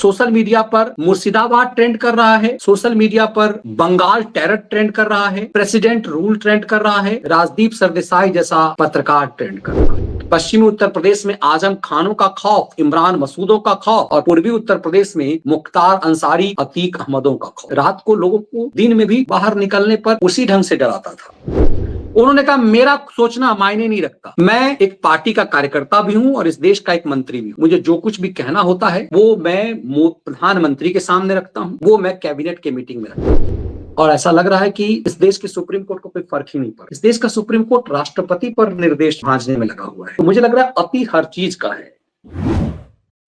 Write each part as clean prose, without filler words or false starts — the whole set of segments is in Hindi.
सोशल मीडिया पर मुर्शिदाबाद ट्रेंड कर रहा है, सोशल मीडिया पर बंगाल टेरर ट्रेंड कर रहा है, प्रेसिडेंट रूल ट्रेंड कर रहा है, राजदीप सरदेसाई जैसा पत्रकार ट्रेंड कर रहा है। पश्चिमी उत्तर प्रदेश में आजम खानों का खौफ, इमरान मसूदों का खौफ और पूर्वी उत्तर प्रदेश में मुख्तार अंसारी, अतीक अहमदों का खौफ। रात को लोगों को दिन में भी बाहर निकलने पर उसी ढंग से डराता था। उन्होंने कहा मेरा सोचना मायने नहीं रखता, मैं एक पार्टी का कार्यकर्ता भी हूं और इस देश का एक मंत्री भी हूं। मुझे जो कुछ भी कहना होता है वो मैं प्रधानमंत्री के सामने रखता हूं, वो मैं कैबिनेट के मीटिंग में रखता हूं। और ऐसा लग रहा है कि इस देश के सुप्रीम कोर्ट को कोई फर्क ही नहीं पड़ा। इस देश का सुप्रीम कोर्ट राष्ट्रपति पर निर्देश भांजने में लगा हुआ है। तो मुझे लग रहा है अति हर चीज का है।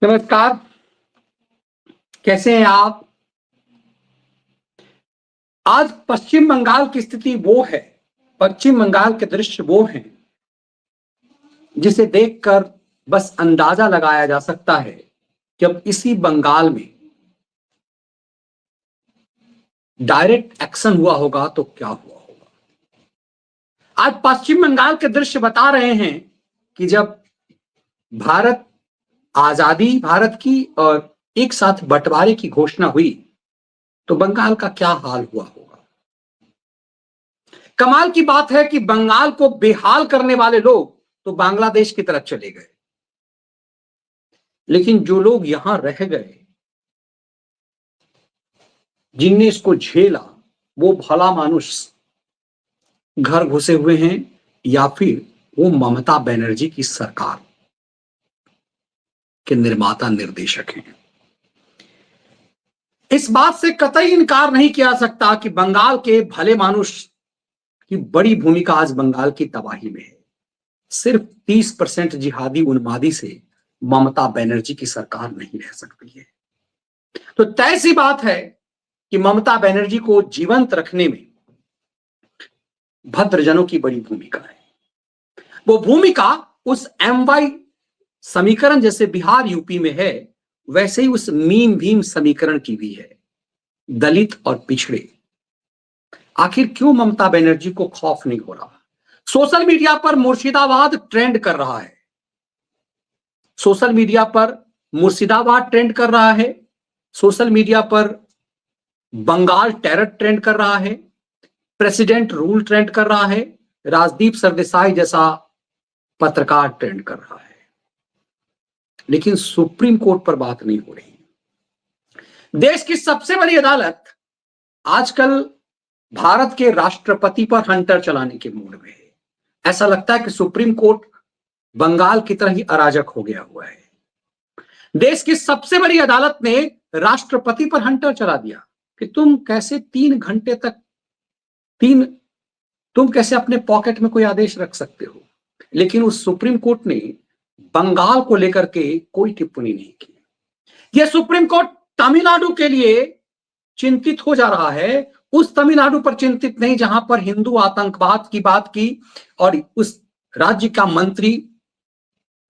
नमस्कार, कैसे हैं आप? आज पश्चिम बंगाल की स्थिति वो है, पश्चिम बंगाल के दृश्य वो हैं जिसे देखकर बस अंदाजा लगाया जा सकता है कि अब इसी बंगाल में डायरेक्ट एक्शन हुआ होगा तो क्या हुआ होगा। आज पश्चिम बंगाल के दृश्य बता रहे हैं कि जब आजादी भारत की और एक साथ बंटवारे की घोषणा हुई तो बंगाल का क्या हाल हुआ होगा। कमाल की बात है कि बंगाल को बेहाल करने वाले लोग तो बांग्लादेश की तरफ चले गए, लेकिन जो लोग यहां रह गए, जिनने इसको झेला, वो भला मानुष घर घुसे हुए हैं या फिर वो ममता बनर्जी की सरकार के निर्माता निर्देशक हैं। इस बात से कतई इनकार नहीं किया जा सकता कि बंगाल के भले मानुष की बड़ी भूमिका आज बंगाल की तबाही में है। सिर्फ 30% जिहादी उन्मादी से ममता बनर्जी की सरकार नहीं रह सकती है। तो तय सी बात है कि ममता बनर्जी को जीवंत रखने में भद्रजनों की बड़ी भूमिका है। वो भूमिका उस MY समीकरण जैसे बिहार यूपी में है, वैसे ही उस मीम भीम समीकरण की भी है, दलित और पिछड़े। आखिर क्यों ममता बनर्जी को खौफ नहीं हो रहा? सोशल मीडिया पर मुर्शिदाबाद ट्रेंड कर रहा है, सोशल मीडिया पर मुर्शिदाबाद ट्रेंड कर रहा है, सोशल मीडिया पर बंगाल टेरर ट्रेंड कर रहा है, प्रेसिडेंट रूल ट्रेंड कर रहा है, राजदीप सरदेसाई जैसा पत्रकार ट्रेंड कर रहा है। लेकिन सुप्रीम कोर्ट पर बात नहीं हो रही। देश की सबसे बड़ी अदालत आजकल भारत के राष्ट्रपति पर हंटर चलाने के मूड में है। ऐसा लगता है कि सुप्रीम कोर्ट बंगाल की तरह ही अराजक हो गया हुआ है। देश की सबसे बड़ी अदालत ने राष्ट्रपति पर हंटर चला दिया कि तुम कैसे 3 घंटे तक तुम कैसे अपने पॉकेट में कोई आदेश रख सकते हो। लेकिन उस सुप्रीम कोर्ट ने बंगाल को लेकर के कोई टिप्पणी नहीं की। यह सुप्रीम कोर्ट तमिलनाडु के लिए चिंतित हो जा रहा है, उस तमिलनाडु पर चिंतित नहीं जहां पर हिंदू आतंकवाद की बात की और उस राज्य का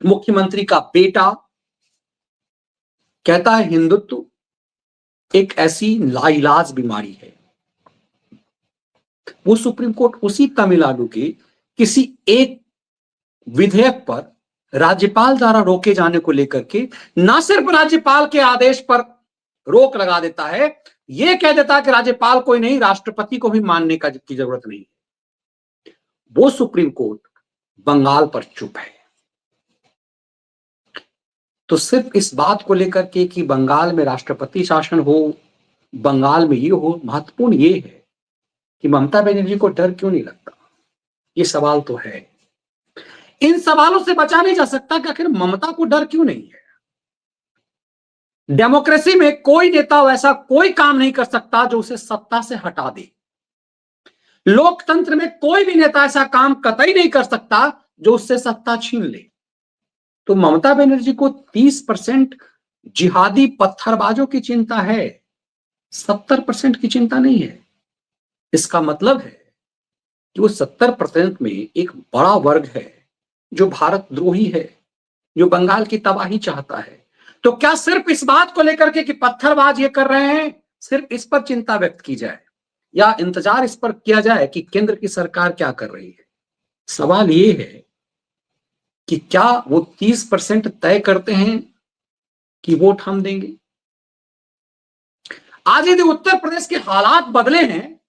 मुख्यमंत्री का बेटा कहता है हिंदुत्व एक ऐसी लाइलाज बीमारी है। वो सुप्रीम कोर्ट उसी तमिलनाडु के किसी एक विधेयक पर राज्यपाल द्वारा रोके जाने को लेकर के ना सिर्फ राज्यपाल के आदेश पर रोक लगा देता है, यह कह देता है कि राज्यपाल कोई नहीं, राष्ट्रपति को भी मानने की जरूरत नहीं। वो सुप्रीम कोर्ट बंगाल पर चुप है। तो सिर्फ इस बात को लेकर के कि बंगाल में राष्ट्रपति शासन हो, बंगाल में ये हो, महत्वपूर्ण ये है कि ममता बनर्जी को डर क्यों नहीं लगता। ये सवाल तो है। इन सवालों से बचा नहीं जा सकता कि आखिर ममता को डर क्यों नहीं है। डेमोक्रेसी में कोई नेता वैसा कोई काम नहीं कर सकता जो उसे सत्ता से हटा दे। लोकतंत्र में कोई भी नेता ऐसा काम कतई नहीं कर सकता जो उससे सत्ता छीन ले। तो ममता बनर्जी को 30% जिहादी पत्थरबाजों की चिंता है, 70% की चिंता नहीं है। इसका मतलब है कि वो 70% में एक बड़ा वर्ग है जो भारत द्रोही है, जो बंगाल की तबाही चाहता है। तो क्या सिर्फ इस बात को लेकर के कि पत्थरबाज ये कर रहे हैं, सिर्फ इस पर चिंता व्यक्त की जाए या इंतजार इस पर किया जाए कि केंद्र की सरकार क्या कर रही है? सवाल ये है कि क्या वो 30% तय करते हैं कि वोट हम देंगे? आज यदि उत्तर प्रदेश के हालात बदले हैं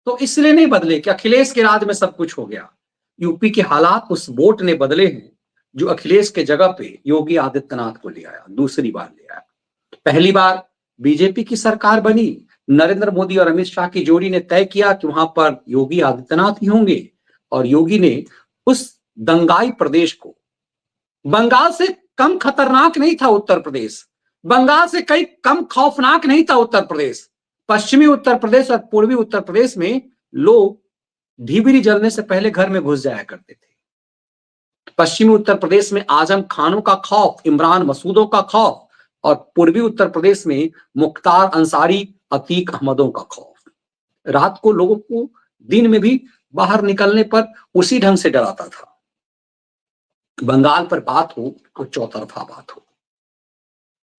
तो इसलिए नहीं बदले कि अखिलेश के राज में सब कुछ हो गया। यूपी के हालात उस वोट ने बदले हैं जो अखिलेश के जगह पे योगी आदित्यनाथ को ले आया, दूसरी बार ले आया। पहली बार बीजेपी की सरकार बनी, नरेंद्र मोदी और अमित शाह की जोड़ी ने तय किया कि वहां पर योगी आदित्यनाथ ही होंगे, और योगी ने उस दंगाई प्रदेश को, बंगाल से कम खतरनाक नहीं था उत्तर प्रदेश, बंगाल से कई कम खौफनाक नहीं था उत्तर प्रदेश। पश्चिमी उत्तर प्रदेश और पूर्वी उत्तर प्रदेश में लोग ढिबिरी जलने से पहले घर में घुस जाया करते थे। पश्चिमी उत्तर प्रदेश में आजम खानों का खौफ, इमरान मसूदों का खौफ, और पूर्वी उत्तर प्रदेश में मुख्तार अंसारी, अतीक अहमदों का खौफ। रात को लोगों को दिन में भी बाहर निकलने पर उसी ढंग से डराता था। बंगाल पर बात हो तो चौतरफा बात हो।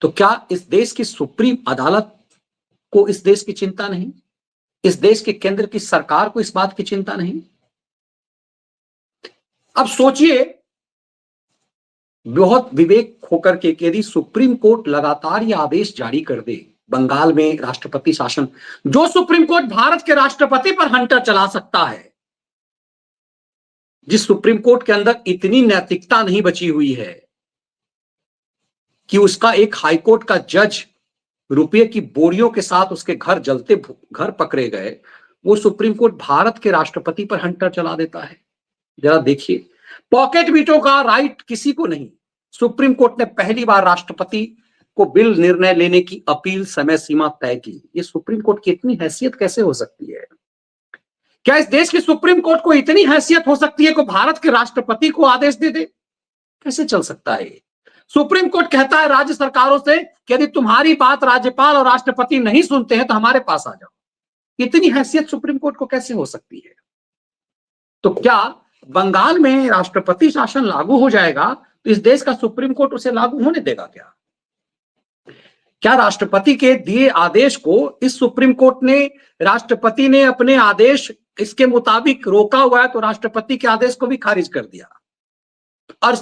तो क्या इस देश की सुप्रीम अदालत को इस देश की चिंता नहीं? इस देश के केंद्र की सरकार को इस बात की चिंता नहीं? अब सोचिए बहुत विवेक होकर के, यदि सुप्रीम कोर्ट लगातार ये आदेश जारी कर दे, बंगाल में राष्ट्रपति शासन, जो सुप्रीम कोर्ट भारत के राष्ट्रपति पर हंटर चला सकता है, जिस सुप्रीम कोर्ट के अंदर इतनी नैतिकता नहीं बची हुई है कि उसका एक हाईकोर्ट का जज रुपये की बोरियों के साथ उसके घर जलते घर पकड़े गए, वो सुप्रीम कोर्ट भारत के राष्ट्रपति पर हंटर चला देता है। जरा देखिए, पॉकेट वीटो का राइट किसी को नहीं। सुप्रीम कोर्ट ने पहली बार राष्ट्रपति को बिल निर्णय लेने की अपील समय सीमा तय की। ये सुप्रीम कोर्ट की इतनी हैसियत कैसे हो सकती है? क्या इस देश की सुप्रीम कोर्ट को इतनी हैसियत हो सकती है कि भारत के राष्ट्रपति को आदेश दे दे? कैसे चल सकता है? सुप्रीम कोर्ट कहता है राज्य सरकारों से कि यदि तुम्हारी बात राज्यपाल और राष्ट्रपति नहीं सुनते हैं तो हमारे पास आ जाओ। इतनी हैसियत सुप्रीम कोर्ट को कैसे हो सकती है? तो क्या बंगाल में राष्ट्रपति शासन लागू हो जाएगा तो इस देश का सुप्रीम कोर्ट उसे लागू होने देगा क्या? क्या राष्ट्रपति के दिए आदेश को इस सुप्रीम कोर्ट ने, राष्ट्रपति ने अपने आदेश इसके मुताबिक रोका हुआ है तो राष्ट्रपति के आदेश को भी खारिज कर दिया, और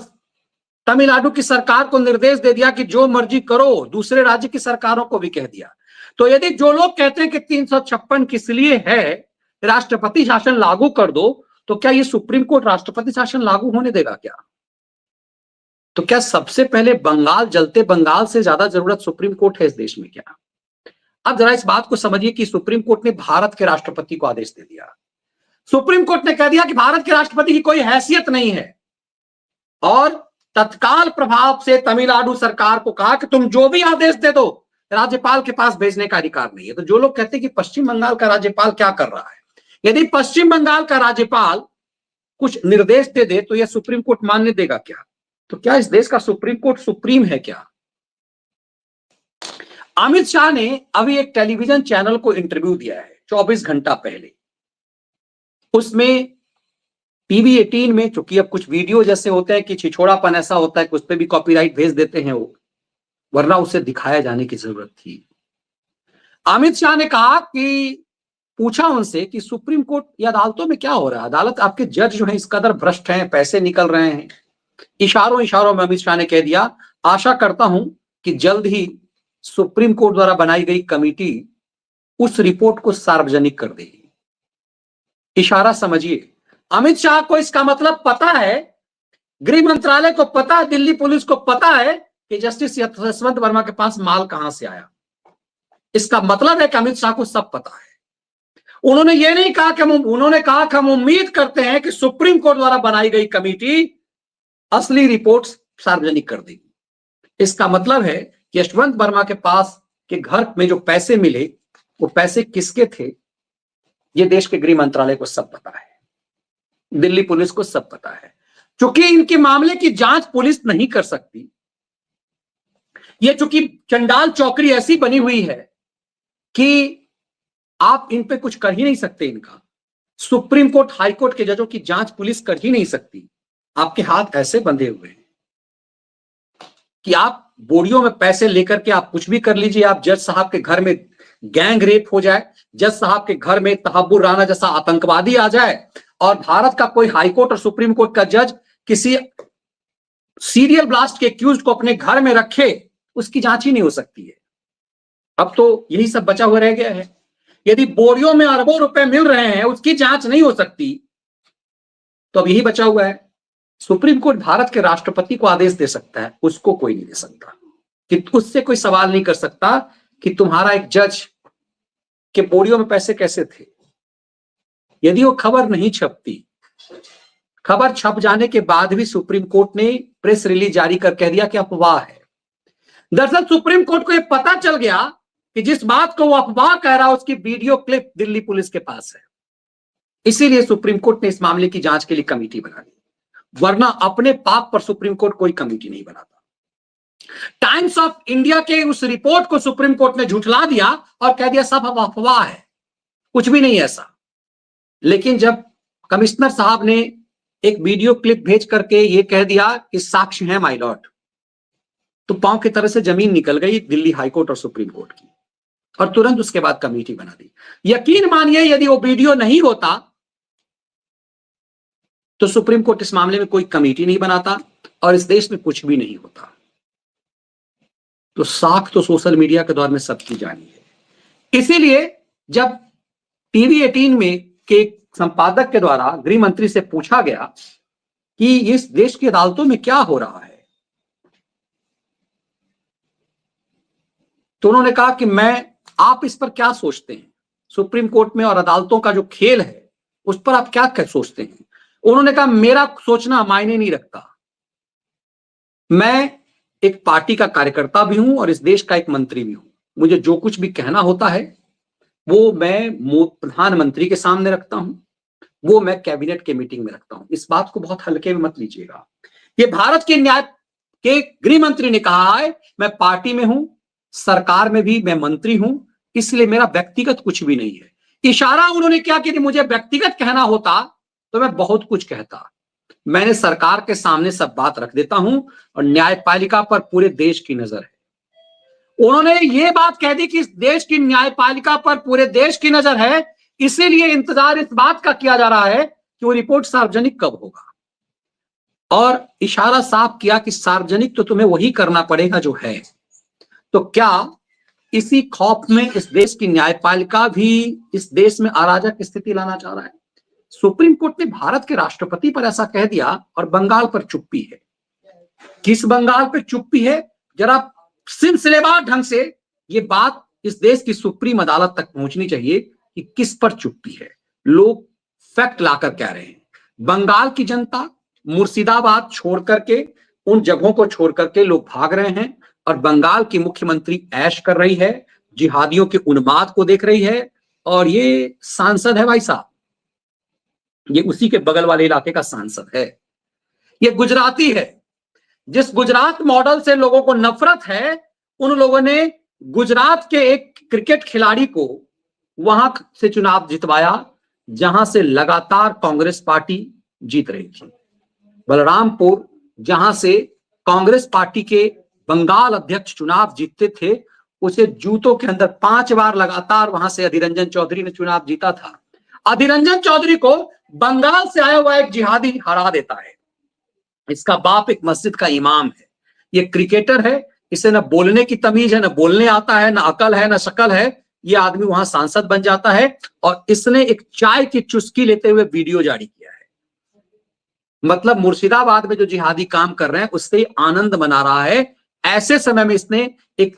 तमिलनाडु की सरकार को निर्देश दे दिया कि जो मर्जी करो, दूसरे राज्य की सरकारों को भी कह दिया। तो यदि जो लोग कहते हैं कि 356 किस लिए है, राष्ट्रपति शासन लागू कर दो, तो क्या ये सुप्रीम कोर्ट राष्ट्रपति शासन लागू होने देगा क्या? तो क्या सबसे पहले बंगाल जलते बंगाल से ज्यादा जरूरत सुप्रीम कोर्ट है इस देश में क्या? अब जरा इस बात को समझिए कि सुप्रीम कोर्ट ने भारत के राष्ट्रपति को आदेश दे दिया। सुप्रीम कोर्ट ने कह दिया कि भारत के राष्ट्रपति की कोई हैसियत नहीं है, और तत्काल प्रभाव से तमिलनाडु सरकार को कहा कि तुम जो भी आदेश दे दो, राज्यपाल के पास भेजने का अधिकार नहीं है। तो जो लोग कहते हैं कि पश्चिम बंगाल का राज्यपाल क्या कर रहा है, यदि पश्चिम बंगाल का राज्यपाल कुछ निर्देश दे दे तो यह सुप्रीम कोर्ट मानने देगा क्या? तो क्या इस देश का सुप्रीम कोर्ट सुप्रीम है क्या? अमित शाह ने अभी एक टेलीविजन चैनल को इंटरव्यू दिया है 24 घंटा पहले। उसमें टीवी 18 में, चूंकि अब कुछ वीडियो जैसे होते हैं कि छिछोड़ापन ऐसा होता है कि उस पर भी कॉपीराइट भेज देते हैं वो, वरना उसे दिखाया जाने की जरूरत थी। अमित शाह ने कहा कि पूछा उनसे कि सुप्रीम कोर्ट या अदालतों में क्या हो रहा है, अदालत आपके जज जो है इस कदर भ्रष्ट हैं, पैसे निकल रहे हैं। इशारों में अमित शाह ने कह दिया, आशा करता हूं कि जल्द ही सुप्रीम कोर्ट द्वारा बनाई गई कमेटी उस रिपोर्ट को सार्वजनिक कर देगी। इशारा समझिए, अमित शाह को इसका मतलब पता है, गृह मंत्रालय को पता है, दिल्ली पुलिस को पता है कि जस्टिस यशवंत वर्मा के पास माल कहां से आया। इसका मतलब है कि अमित शाह को सब पता है। उन्होंने ये नहीं कहा कि उन्होंने कहा कि हम उम्मीद करते हैं कि सुप्रीम कोर्ट द्वारा बनाई गई कमेटी असली रिपोर्ट्स सार्वजनिक कर देगी। इसका मतलब है कि यशवंत वर्मा के पास के घर में जो पैसे मिले वो पैसे किसके थे, ये देश के गृह मंत्रालय को सब पता है, दिल्ली पुलिस को सब पता है। चूंकि इनके मामले की जांच पुलिस नहीं कर सकती, ये चूंकि चंडाल चौकड़ी ऐसी बनी हुई है कि आप इन पे कुछ कर ही नहीं सकते। इनका सुप्रीम कोर्ट, हाई कोर्ट के जजों की जांच पुलिस कर ही नहीं सकती। आपके हाथ ऐसे बंधे हुए हैं कि आप बोरियों में पैसे लेकर के आप कुछ भी कर लीजिए। आप जज साहब के घर में गैंग रेप हो जाए, जज साहब के घर में तहब्बुर राना जैसा आतंकवादी आ जाए, और भारत का कोई हाई कोर्ट और सुप्रीम कोर्ट का जज किसी सीरियल ब्लास्ट के एक्यूज को अपने घर में रखे, उसकी जांच ही नहीं हो सकती है। अब तो यही सब बचा हुआ रह गया है। यदि बोरियों में अरबों रुपए मिल रहे हैं, उसकी जांच नहीं हो सकती, तो अब यही बचा हुआ है। सुप्रीम कोर्ट भारत के राष्ट्रपति को आदेश दे सकता है, उसको कोई नहीं दे सकता, कि उससे कोई सवाल नहीं कर सकता कि तुम्हारा एक जज के बोरियों में पैसे कैसे थे। यदि वो खबर नहीं छपती, खबर छप जाने के बाद भी सुप्रीम कोर्ट ने प्रेस रिलीज जारी कर कह दिया कि अफवाह है। दरअसल सुप्रीम कोर्ट को यह पता चल गया कि जिस बात को वो अफवाह कह रहा है, उसकी वीडियो क्लिप दिल्ली पुलिस के पास है। इसीलिए सुप्रीम कोर्ट ने इस मामले की जांच के लिए कमेटी बना दी, वरना अपने पाप पर सुप्रीम कोर्ट कोई कमेटी नहीं बनाता। टाइम्स ऑफ इंडिया के उस रिपोर्ट को सुप्रीम कोर्ट ने झुठला दिया और कह दिया सब अफवाह है, कुछ भी नहीं ऐसा। लेकिन जब कमिश्नर साहब ने एक वीडियो क्लिप भेज करके ये कह दिया कि साक्ष्य है माय लॉर्ड, तो पांव की तरह से जमीन निकल गई दिल्ली हाईकोर्ट और सुप्रीम कोर्ट की, और तुरंत उसके बाद कमेटी बना दी। यकीन मानिए, यदि वो वीडियो नहीं होता तो सुप्रीम कोर्ट इस मामले में कोई कमेटी नहीं बनाता और इस देश में कुछ भी नहीं होता। तो साख तो सोशल मीडिया के दौर में सबकी जानी है। इसीलिए जब टीवी 18 में के संपादक के द्वारा गृह मंत्री से पूछा गया कि इस देश की अदालतों में क्या हो रहा है, तो उन्होंने कहा कि आप इस पर क्या सोचते हैं, सुप्रीम कोर्ट में और अदालतों का जो खेल है उस पर आप क्या सोचते हैं। उन्होंने कहा मेरा सोचना मायने नहीं रखता, मैं एक पार्टी का कार्यकर्ता भी हूं और इस देश का एक मंत्री भी हूं। मुझे जो कुछ भी कहना होता है वो मैं प्रधानमंत्री के सामने रखता हूं, वो मैं कैबिनेट के मीटिंग में रखता हूं। इस बात को बहुत हल्के में मत लीजिएगा। ये भारत के न्याय के गृह मंत्री ने कहा है, मैं पार्टी में हूं, सरकार में भी मैं मंत्री हूं, इसलिए मेरा व्यक्तिगत कुछ भी नहीं है। इशारा उन्होंने क्या कि मुझे व्यक्तिगत कहना होता तो मैं बहुत कुछ कहता। मैंने सरकार के सामने सब बात रख देता हूं और न्यायपालिका पर पूरे देश की नजर है। उन्होंने ये बात कह दी कि इस देश की न्यायपालिका पर पूरे देश की नजर है, इसीलिए इंतजार इस बात का किया जा रहा है कि वो रिपोर्ट सार्वजनिक कब होगा। और इशारा साफ किया कि सार्वजनिक तो तुम्हें वही करना पड़ेगा जो है। तो क्या इसी खौफ में इस देश की न्यायपालिका भी इस देश में अराजक स्थिति लाना चाह रहा है? सुप्रीम कोर्ट ने भारत के राष्ट्रपति पर ऐसा कह दिया और बंगाल पर चुप्पी है। किस बंगाल पर चुप्पी है? जरा सिलसिलेवार ढंग से ये बात इस देश की सुप्रीम अदालत तक पहुंचनी चाहिए कि किस पर चुप्पी है। लोग फैक्ट लाकर कह रहे हैं, बंगाल की जनता मुर्शिदाबाद छोड़ करके, उन जगहों को छोड़ करके लोग भाग रहे हैं और बंगाल की मुख्यमंत्री ऐश कर रही है, जिहादियों के उन्माद को देख रही है। और ये सांसद है भाई साहब, ये उसी के बगल वाले इलाके का सांसद है, ये गुजराती है। जिस गुजरात मॉडल से लोगों को नफरत है, उन लोगों ने गुजरात के एक क्रिकेट खिलाड़ी को वहां से चुनाव जितवाया जहां से लगातार कांग्रेस पार्टी जीत रही थी। बलरामपुर, जहां से कांग्रेस पार्टी के बंगाल अध्यक्ष चुनाव जीतते थे, उसे जूतों के अंदर 5 बार लगातार वहां से अधीर रंजन चौधरी ने चुनाव जीता था। अधीर रंजन चौधरी को बंगाल से आया हुआ एक जिहादी हरा देता है। इसका बाप एक मस्जिद का इमाम है, ये क्रिकेटर है, इसे न बोलने की तमीज है, न बोलने आता है, न अकल है, न शकल है। ये आदमी वहां सांसद बन जाता है और इसने एक चाय की चुस्की लेते हुए वीडियो जारी किया है। मतलब मुर्शिदाबाद में जो जिहादी काम कर रहे हैं उससे आनंद मना रहा है। ऐसे समय में इसने एक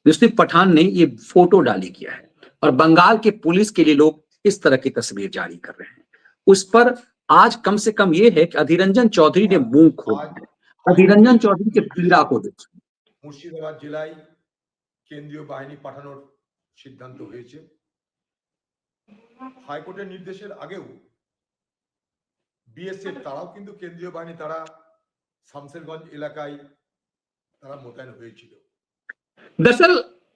यूसुफ पठान ने ये फोटो डाली किया है और बंगाल के पुलिस के लिए लोग इस तरह की तस्वीर जारी कर रहे हैं। उस पर आज कम से कम ये है कि अधीर रंजन चौधरी ने मुंह खोल दिया। अधीर रंजन चौधरी के पीड़ा को देखिए। মুর্শিদাবাদ জেলায় কেন্দ্রীয় বাহিনী পাঠানোর সিদ্ধান্ত হয়েছে। হাইকোর্টের নির্দেশের আগেও বিএসএফ তারাও কিন্তু কেন্দ্রীয় বাহিনী তারা শামসেরগঞ্জ এলাকায় তারা মোতায়েন হয়েছিল। दरअसल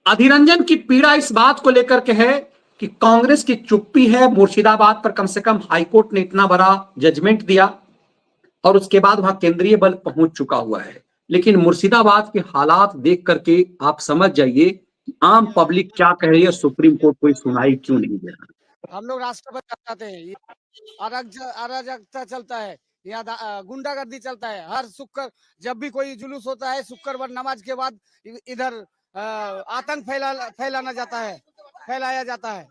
अधीर रंजन की पीड़ा इस बात को लेकर के है कि कांग्रेस की चुप्पी है। मुर्शिदाबाद पर कम से कम हाईकोर्ट ने इतना बड़ा जजमेंट दिया और उसके बाद वहां केंद्रीय बल पहुंच चुका हुआ है। लेकिन मुर्शिदाबाद के हालात देख करके आप समझ जाइए कि आम पब्लिक क्या कह रही है, सुप्रीम कोर्ट कोई सुनाई क्यों नहीं दे रहा। हम लोग राष्ट्रपति चाहते हैं, अराजकता चलता है, या गुंडागर्दी चलता है। हर शुक्र जब भी कोई जुलूस होता है, शुक्रवार नमाज के बाद इधर आतंक फैलाया जाता है।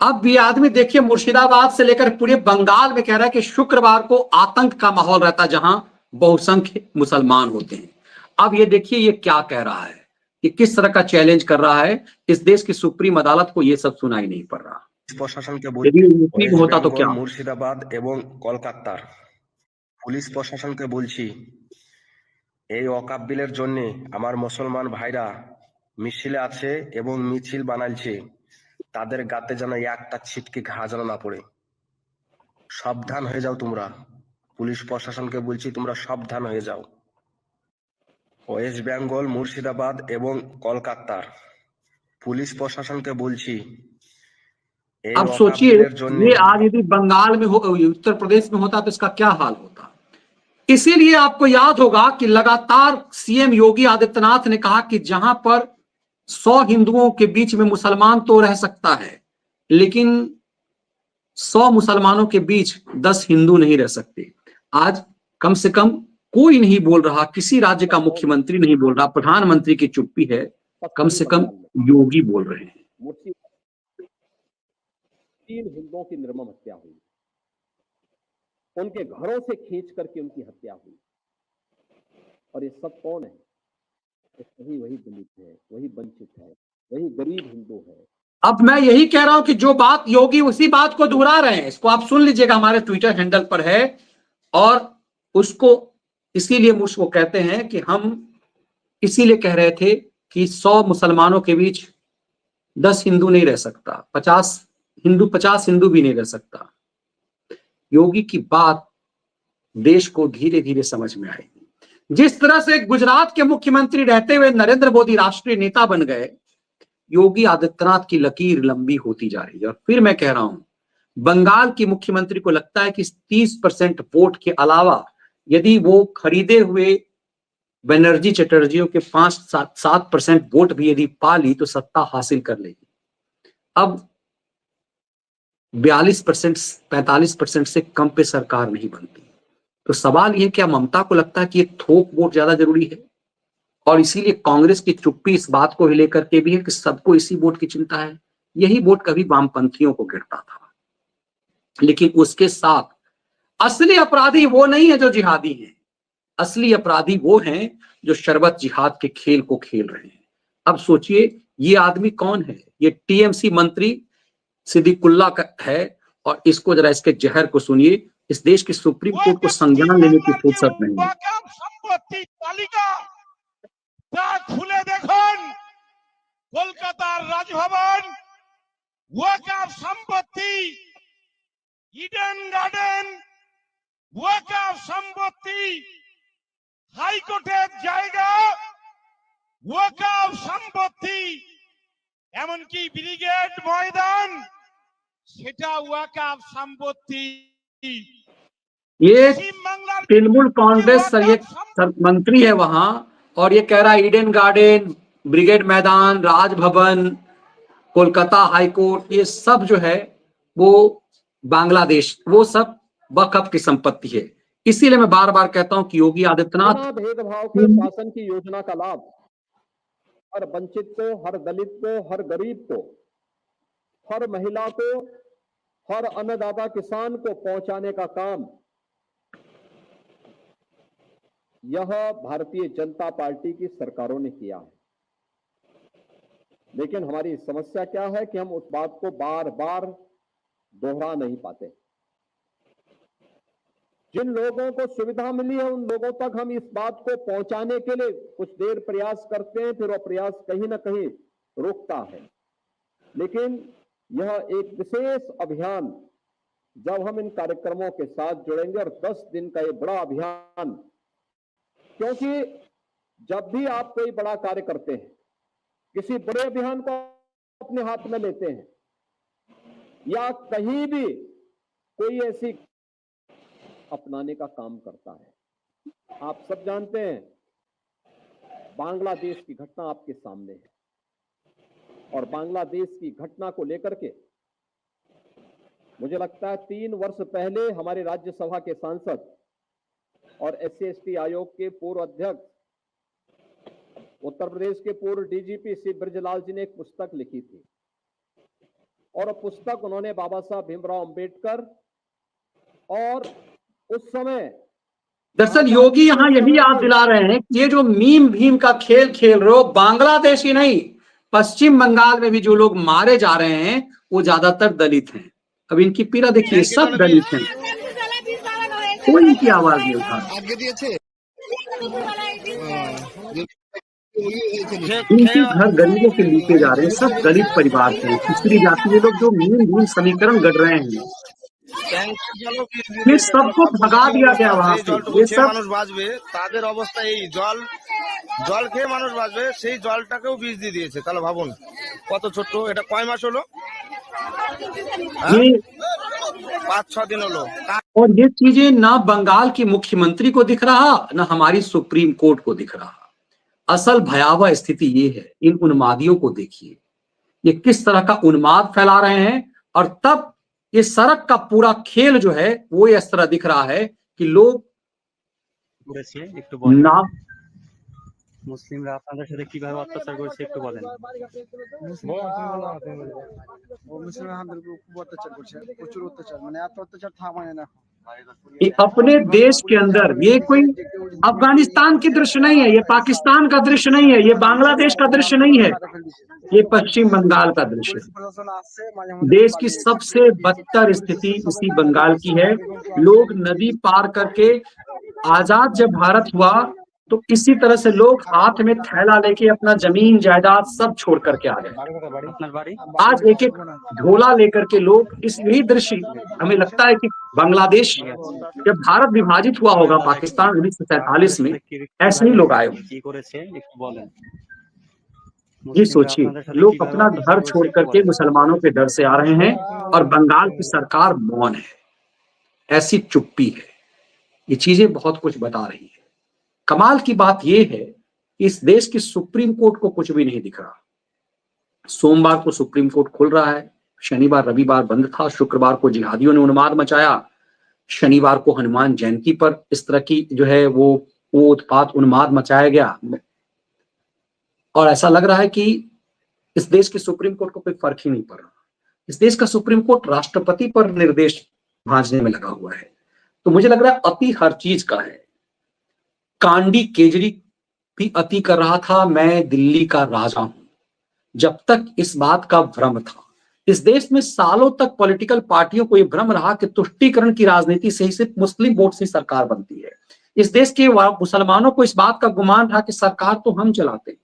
अब ये आदमी देखिए मुर्शिदाबाद से लेकर पूरे बंगाल में कह रहा है कि शुक्रवार को आतंक का माहौल रहता है जहां बहुसंख्य मुसलमान होते हैं। अब ये देखिए ये क्या कह रहा है, कि किस तरह का चैलेंज कर रहा है। इस देश की सुप्रीम अदालत को ये सब सुनाई नहीं पड़ रहा। প্রশাসনকে यदि বলছি यूपी में ওয়েস্ট होता तो বেঙ্গল क्या? মুর্শিদাবাদ এবং কলকাতার পুলিশ প্রশাসনকে বলছি এই ওয়াকফ বিলের জন্য আমার মুসলমান ভাইরা মিছিলে আছে এবং মিছিল বানাইছে, তাদের গাতে যেন একটা ছিটকে ঘা যেন না পড়ে। সাবধান হয়ে যাও তোমরা, পুলিশ প্রশাসনকে বলছি তোমরা সাবধান হয়ে যাও। ওয়েস্ট বেঙ্গল মুর্শিদাবাদ এবং কলকাতার পুলিশ প্রশাসনকে বলছি এই अब ওয়াকফ सोचिए বিলের জন্য ये आज यदि बंगाल में हो, उत्तर प्रदेश में होता तो इसका क्या हाल होता। इसीलिए आपको याद होगा कि लगातार सीएम योगी आदित्यनाथ ने कहा कि जहां पर 100 हिंदुओं के बीच में मुसलमान तो रह सकता है, लेकिन 100 मुसलमानों के बीच 10 हिंदू नहीं रह सकते। आज कम से कम कोई नहीं बोल रहा, किसी राज्य का मुख्यमंत्री नहीं बोल रहा, प्रधानमंत्री की चुप्पी है, कम से कम योगी बोल रहे हैं। 3 हिंदुओं की निर्मम हत्या हुई, उनके घरों से खींच करके उनकी हत्या हुई। और ये सब कौन है? वही दलित है, वही वंचित है, वही गरीब हिंदू है। अब मैं यही कह रहा हूं कि जो बात योगी उसी बात को दोहरा रहे हैं। इसको आप सुन लीजिएगा, हमारे ट्विटर हैंडल पर है। और उसको इसीलिए मुझको कहते हैं कि हम इसीलिए कह रहे थे कि 100 मुसलमानों के बीच 10 हिंदू नहीं रह सकता, 50 हिंदू भी नहीं रह सकता। योगी की बात देश को धीरे धीरे समझ में आएगी। जिस तरह से गुजरात के मुख्यमंत्री रहते हुए नरेंद्र मोदी राष्ट्रीय नेता बन गए, योगी आदित्यनाथ की लकीर लंबी होती जा रही है। और फिर मैं कह रहा हूं, बंगाल की मुख्यमंत्री को लगता है कि 30% वोट के अलावा यदि वो खरीदे हुए बनर्जी चटर्जियों के 5-7% वोट भी यदि पा ली तो सत्ता हासिल कर लेगी। अब 42% 45% से कम पे सरकार नहीं बनती। तो सवाल यह, क्या ममता को लगता है कि ये थोक वोट ज्यादा जरूरी है? और इसीलिए कांग्रेस की चुप्पी इस बात को लेकर के भी है कि सबको इसी वोट की चिंता है। यही वोट कभी वामपंथियों को गिरता था। लेकिन उसके साथ असली अपराधी वो नहीं है जो जिहादी हैं, असली अपराधी वो हैं जो शरबत जिहाद के खेल को खेल रहे हैं। अब सोचिए ये आदमी कौन है? ये टीएमसी मंत्री सिद्दीकुल्ला का है। और इसको जरा इसके जहर को सुनिए। इस देश की सुप्रीम कोर्ट को संज्ञान लेने की फुर्सत नहीं है। সম্পত্তি তালিকা তা খুলে দেখুন, কলকাতার রাজভবন ওয়াকফ সম্পত্তি, ইডেন গার্ডেন ওয়াকফ সম্পত্তি, হাইকোর্টের জায়গা ওয়াকফ সম্পত্তি, এমনকি ব্রিগেড ময়দান সেটা ওয়াকফ সম্পত্তি। ये तृणमूल कांग्रेस मंत्री है वहां, और ये कह रहा है ईडन गार्डन, ब्रिगेड मैदान, राजभवन, कोलकाता हाईकोर्ट, ये सब जो है वो बांग्लादेश, वो सब वक्फ की संपत्ति है। इसीलिए मैं बार बार कहता हूं कि योगी आदित्यनाथ भेदभाव के शासन की योजना का लाभ हर वंचित को, हर दलित को, हर गरीब को, हर महिला को, हर अन्नदाता किसान को पहुंचाने का काम यह भारतीय जनता पार्टी की सरकारों ने किया है। लेकिन हमारी समस्या क्या है कि हम उस बात को बार बार दोहरा नहीं पाते। जिन लोगों को सुविधा मिली है उन लोगों तक हम इस बात को पहुंचाने के लिए कुछ देर प्रयास करते हैं, फिर वो प्रयास कहीं ना कहीं रुकता है। लेकिन यह एक विशेष अभियान, जब हम इन कार्यक्रमों के साथ जुड़ेंगे, और 10 दिन का ये बड़ा अभियान, क्योंकि जब भी आप कोई बड़ा कार्य करते हैं, किसी बड़े अभियान को अपने हाथ में लेते हैं, या कहीं भी कोई ऐसी अपनाने का काम करता है। आप सब जानते हैं बांग्लादेश की घटना आपके सामने है, और बांग्लादेश की घटना को लेकर के मुझे लगता है 3 वर्ष पहले हमारे राज्यसभा के सांसद और SC/ST आयोग के पूर्व अध्यक्ष, उत्तर प्रदेश के पूर्व DGP श्री ब्रजलाल जी ने एक पुस्तक लिखी थी और पुस्तक उन्होंने बाबा साहब भीमराव अंबेडकर और उस समय दरअसल योगी यहाँ यही याद दिला रहे हैं कि ये जो मीम भीम का खेल खेल रहे हो, बांग्लादेश ही नहीं पश्चिम बंगाल में भी जो लोग मारे जा रहे हैं वो ज्यादातर दलित हैं। अब इनकी पीड़ा देखिए, सब दलित हैं, कोई इनकी आवाज नहीं उठा। इनके घर गरीबों के लूटे जा रहे हैं, सब दलित परिवार के पिछड़ी जाति के लोग जो मीम भीम समीकरण गढ़ रहे हैं, ये सबको भगा दिया गया वहां से। ये सब মানুষ বাঁচবে, তাদের অবস্থা এই জল খেয়ে মানুষ বাঁচবে, সেই জলটাকেও বীজ দিয়ে দিয়েছে। তাহলে ভাবুন কত ছোট্ট, এটা কয় মাস হলো? ये 5-6 दिन হলো। और ये चीजें ना बंगाल की मुख्यमंत्री को दिख रहा, ना हमारी सुप्रीम कोर्ट को दिख रहा। असल भयावह स्थिति ये है, इन उन्मादियों को देखिए, ये किस तरह का उन्माद फैला रहे हैं। और तब ये सड़क का पूरा खेल जो है वो इस तरह दिख रहा है कि लोग ना মুসলিমরা আপনাদের সাথে কিভাবে অত্যাচার করেছে একটু বলেন। मुस्लिम আমাদের খুব অত্যাচার করছে, প্রচুর অত্যাচার, মানে এত অত্যাচার থামায় না। ये अपने देश के अंदर, ये कोई अफगानिस्तान की दृश्य नहीं है, ये पाकिस्तान का दृश्य नहीं है, ये बांग्लादेश का दृश्य नहीं है, ये पश्चिम बंगाल का दृश्य है। देश की सबसे बदतर स्थिति इसी बंगाल की है। लोग नदी पार करके, आजाद जब भारत हुआ तो इसी तरह से लोग हाथ में थैला लेके अपना जमीन जायदाद सब छोड़ करके आ गए। आज एक एक ढोला लेकर के लोग, इस यही दृश्य हमें लगता है कि बांग्लादेश जब भारत विभाजित हुआ होगा पाकिस्तान 1947 में, ऐसे ही लोग आए होंगे। ये सोचिए, लोग अपना घर छोड़ करके मुसलमानों के डर से आ रहे हैं और बंगाल की सरकार मौन है, ऐसी चुप्पी है। ये चीजें बहुत कुछ बता रही है। कमाल की बात यह है कि इस देश की सुप्रीम कोर्ट को कुछ भी नहीं दिख रहा। सोमवार को सुप्रीम कोर्ट खुल रहा है, शनिवार रविवार बंद था, शुक्रवार को जिहादियों ने उन्माद मचाया, शनिवार को हनुमान जयंती पर इस तरह की जो है वो उत्पात उन्माद मचाया गया। और ऐसा लग रहा है कि इस देश की सुप्रीम कोर्ट को कोई फर्क ही नहीं पड़ रहा। इस देश का सुप्रीम कोर्ट राष्ट्रपति पर निर्देश भांजने में लगा हुआ है। तो मुझे लग रहा है अति हर चीज का है। कांडी केजरी भी अति कर रहा था, मैं दिल्ली का राजा हूं, जब तक इस बात का भ्रम था। इस देश में सालों तक पॉलिटिकल पार्टियों को यह भ्रम रहा कि तुष्टीकरण की राजनीति से ही सिर्फ मुस्लिम वोट से सरकार बनती है। इस देश के मुसलमानों को इस बात का गुमान रहा कि सरकार तो हम चलाते हैं।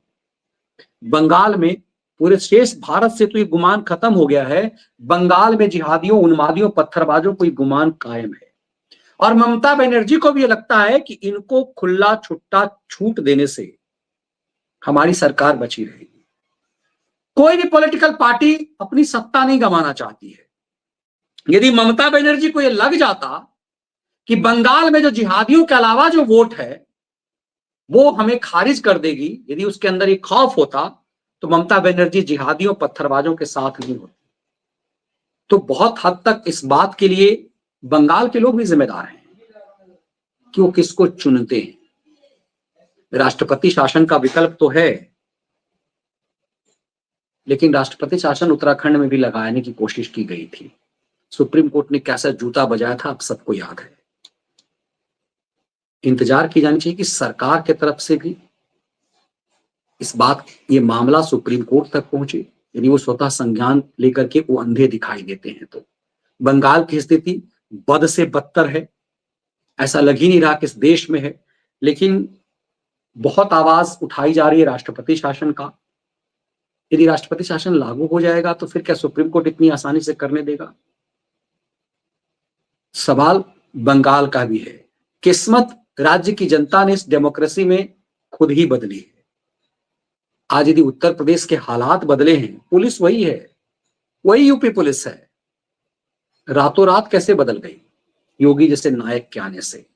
बंगाल में, पूरे शेष भारत से तो ये गुमान खत्म हो गया है। बंगाल में जिहादियों, उन्मादियों, पत्थरबाजों को ये गुमान कायम है। और ममता बनर्जी को भी लगता है कि इनको खुला छुट्टा छूट देने से हमारी सरकार बची रहेगी। कोई भी पॉलिटिकल पार्टी अपनी सत्ता नहीं गंवाना चाहती है। यदि ममता बनर्जी को यह लग जाता कि बंगाल में जो जिहादियों के अलावा जो वोट है वो हमें खारिज कर देगी, यदि उसके अंदर एक खौफ होता, तो ममता बनर्जी जिहादियों, पत्थरबाजों के साथ नहीं होती। तो बहुत हद तक इस बात के लिए बंगाल के लोग भी जिम्मेदार हैं कि वो किसको चुनते हैं। राष्ट्रपति शासन का विकल्प तो है, लेकिन राष्ट्रपति शासन उत्तराखंड में भी लगाने की कोशिश की गई थी। सुप्रीम कोर्ट ने कैसा जूता बजाया था, अब सबको याद है। इंतजार की जानी चाहिए कि सरकार की तरफ से भी इस बात, ये मामला सुप्रीम कोर्ट तक पहुंचे। यदि वो स्वतः संज्ञान लेकर के वो अंधे दिखाई देते हैं तो बंगाल की स्थिति बद से बदतर है। ऐसा लग ही नहीं रहा कि इस देश में है, लेकिन बहुत आवाज उठाई जा रही है राष्ट्रपति शासन का। यदि राष्ट्रपति शासन लागू हो जाएगा तो फिर क्या सुप्रीम कोर्ट इतनी आसानी से करने देगा? सवाल बंगाल का भी है। किस्मत राज्य की जनता ने इस डेमोक्रेसी में खुद ही बदली है। आज यदि उत्तर प्रदेश के हालात बदले हैं, पुलिस वही है, वही यूपी पुलिस है, रातों रात कैसे बदल गई योगी जैसे नायक के आने से,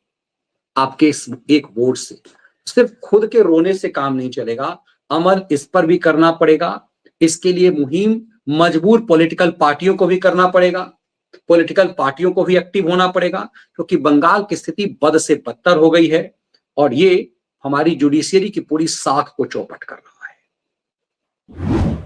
आपके इस एक वोट से। सिर्फ खुद के रोने से काम नहीं चलेगा, अमल इस पर भी करना पड़ेगा। इसके लिए मुहिम मजबूर पॉलिटिकल पार्टियों को भी करना पड़ेगा। पॉलिटिकल पार्टियों को भी एक्टिव होना पड़ेगा, क्योंकि बंगाल की स्थिति बद से बदतर हो गई है और ये हमारी जुडिशियरी की पूरी साख को चौपट कर रहा है।